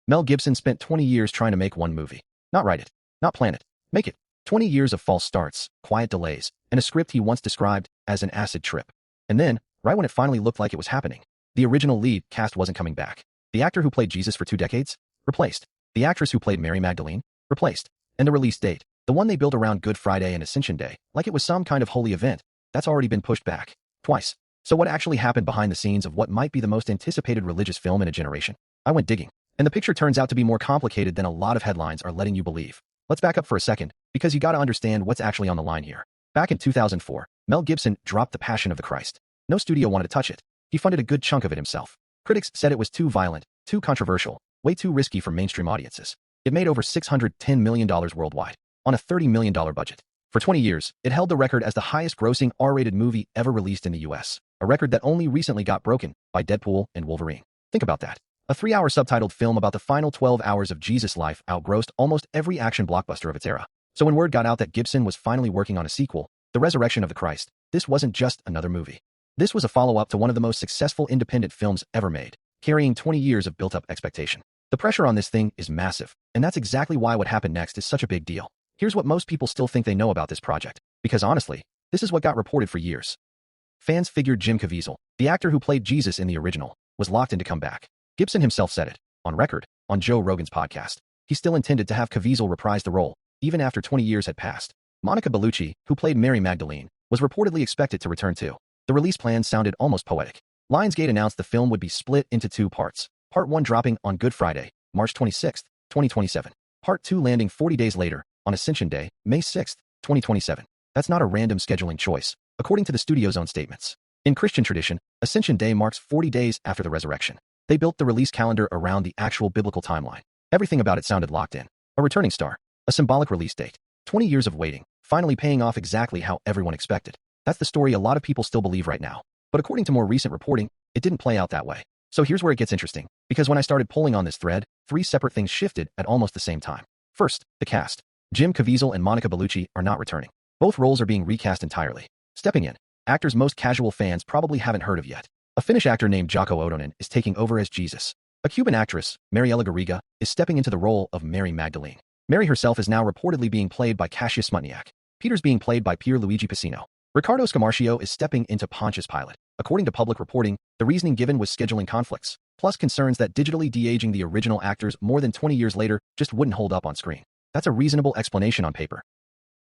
Mel Gibson spent 20 years trying to make one movie. Not write it, not plan it, make it. 20 years of false starts, quiet delays, and a script he once described as an acid trip. And then, right when it finally looked like it was happening, the original lead cast wasn't coming back. The actor who played Jesus for 2 decades? Replaced. The actress who played Mary Magdalene? Replaced. And the release date, the one they built around Good Friday and Ascension Day, like it was some kind of holy event, that's already been pushed back. Twice. So what actually happened behind the scenes of what might be the most anticipated religious film in a generation? I went digging. And the picture turns out to be more complicated than a lot of headlines are letting you believe. Let's back up for a second, because you gotta understand what's actually on the line here. Back in 2004, Mel Gibson dropped The Passion of the Christ. No studio wanted to touch it. He funded a good chunk of it himself. Critics said it was too violent, too controversial, way too risky for mainstream audiences. It made over $610 million worldwide, on a $30 million budget. For 20 years, it held the record as the highest-grossing R-rated movie ever released in the US, a record that only recently got broken by Deadpool and Wolverine. Think about that. A 3-hour subtitled film about the final 12 hours of Jesus' life outgrossed almost every action blockbuster of its era. So when word got out that Gibson was finally working on a sequel, The Resurrection of the Christ, this wasn't just another movie. This was a follow-up to one of the most successful independent films ever made, carrying 20 years of built-up expectation. The pressure on this thing is massive, and that's exactly why what happened next is such a big deal. Here's what most people still think they know about this project, because honestly, this is what got reported for years. Fans figured Jim Caviezel, the actor who played Jesus in the original, was locked in to come back. Gibson himself said it, on record, on Joe Rogan's podcast. He still intended to have Caviezel reprise the role, even after 20 years had passed. Monica Bellucci, who played Mary Magdalene, was reportedly expected to return too. The release plan sounded almost poetic. Lionsgate announced the film would be split into 2 parts, Part 1 dropping on Good Friday, March 26, 2027. Part 2 landing 40 days later, on Ascension Day, May 6, 2027. That's not a random scheduling choice, according to the studio's own statements. In Christian tradition, Ascension Day marks 40 days after the resurrection. They built the release calendar around the actual biblical timeline. Everything about it sounded locked in. A returning star. A symbolic release date. 20 years of waiting, finally paying off exactly how everyone expected. That's the story a lot of people still believe right now. But according to more recent reporting, it didn't play out that way. So here's where it gets interesting, because when I started pulling on this thread, 3 separate things shifted at almost the same time. First, the cast. Jim Caviezel and Monica Bellucci are not returning. Both roles are being recast entirely. Stepping in, actors most casual fans probably haven't heard of yet. A Finnish actor named Jaakko Odonen is taking over as Jesus. A Cuban actress, Mariela Garriga, is stepping into the role of Mary Magdalene. Mary herself is now reportedly being played by Kasia Smutniak. Peter's being played by Pierluigi Pacino. Riccardo Scamarcio is stepping into Pontius Pilate. According to public reporting, the reasoning given was scheduling conflicts, plus concerns that digitally de-aging the original actors more than 20 years later just wouldn't hold up on screen. That's a reasonable explanation on paper.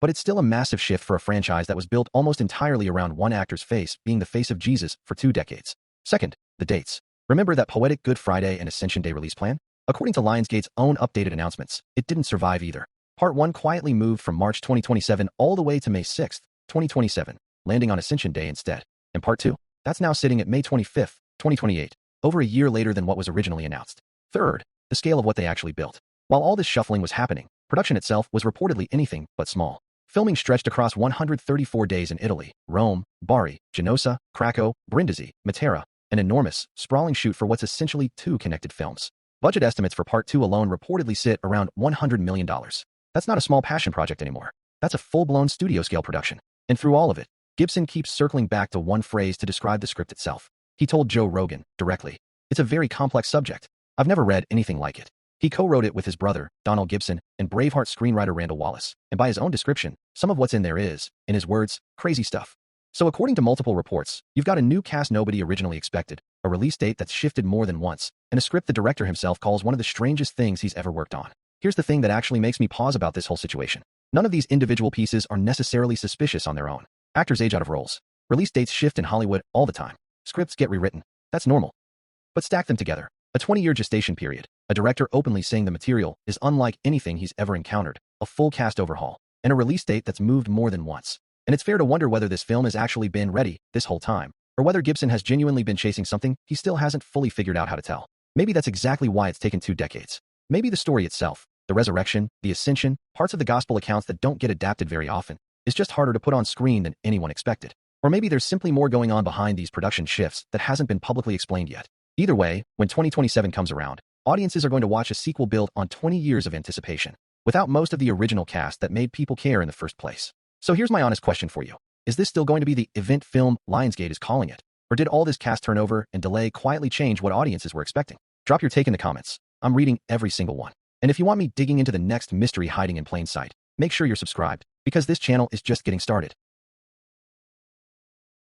But it's still a massive shift for a franchise that was built almost entirely around one actor's face being the face of Jesus for 2 decades. Second, the dates. Remember that poetic Good Friday and Ascension Day release plan? According to Lionsgate's own updated announcements, it didn't survive either. Part 1 quietly moved from March 2027 all the way to May 6, 2027, landing on Ascension Day instead. And Part 2? That's now sitting at May 25, 2028, over a year later than what was originally announced. Third, the scale of what they actually built. While all this shuffling was happening, production itself was reportedly anything but small. Filming stretched across 134 days in Italy, Rome, Bari, Genoa, Krakow, Brindisi, Matera, an enormous, sprawling shoot for what's essentially 2 connected films. Budget estimates for Part 2 alone reportedly sit around $100 million. That's not a small passion project anymore. That's a full-blown studio-scale production. And through all of it, Gibson keeps circling back to one phrase to describe the script itself. He told Joe Rogan, directly, "It's a very complex subject. I've never read anything like it." He co-wrote it with his brother, Donald Gibson, and Braveheart screenwriter Randall Wallace. And by his own description, some of what's in there is, in his words, crazy stuff. So according to multiple reports, you've got a new cast nobody originally expected, a release date that's shifted more than once, and a script the director himself calls one of the strangest things he's ever worked on. Here's the thing that actually makes me pause about this whole situation. None of these individual pieces are necessarily suspicious on their own. Actors age out of roles. Release dates shift in Hollywood all the time. Scripts get rewritten. That's normal. But stack them together. A 20-year gestation period, a director openly saying the material is unlike anything he's ever encountered, a full cast overhaul, and a release date that's moved more than once. And it's fair to wonder whether this film has actually been ready this whole time, or whether Gibson has genuinely been chasing something he still hasn't fully figured out how to tell. Maybe that's exactly why it's taken 2 decades. Maybe the story itself, the resurrection, the ascension, parts of the gospel accounts that don't get adapted very often, is just harder to put on screen than anyone expected. Or maybe there's simply more going on behind these production shifts that hasn't been publicly explained yet. Either way, when 2027 comes around, audiences are going to watch a sequel built on 20 years of anticipation, without most of the original cast that made people care in the first place. So here's my honest question for you. Is this still going to be the event film Lionsgate is calling it? Or did all this cast turnover and delay quietly change what audiences were expecting? Drop your take in the comments. I'm reading every single one. And if you want me digging into the next mystery hiding in plain sight, make sure you're subscribed, because this channel is just getting started.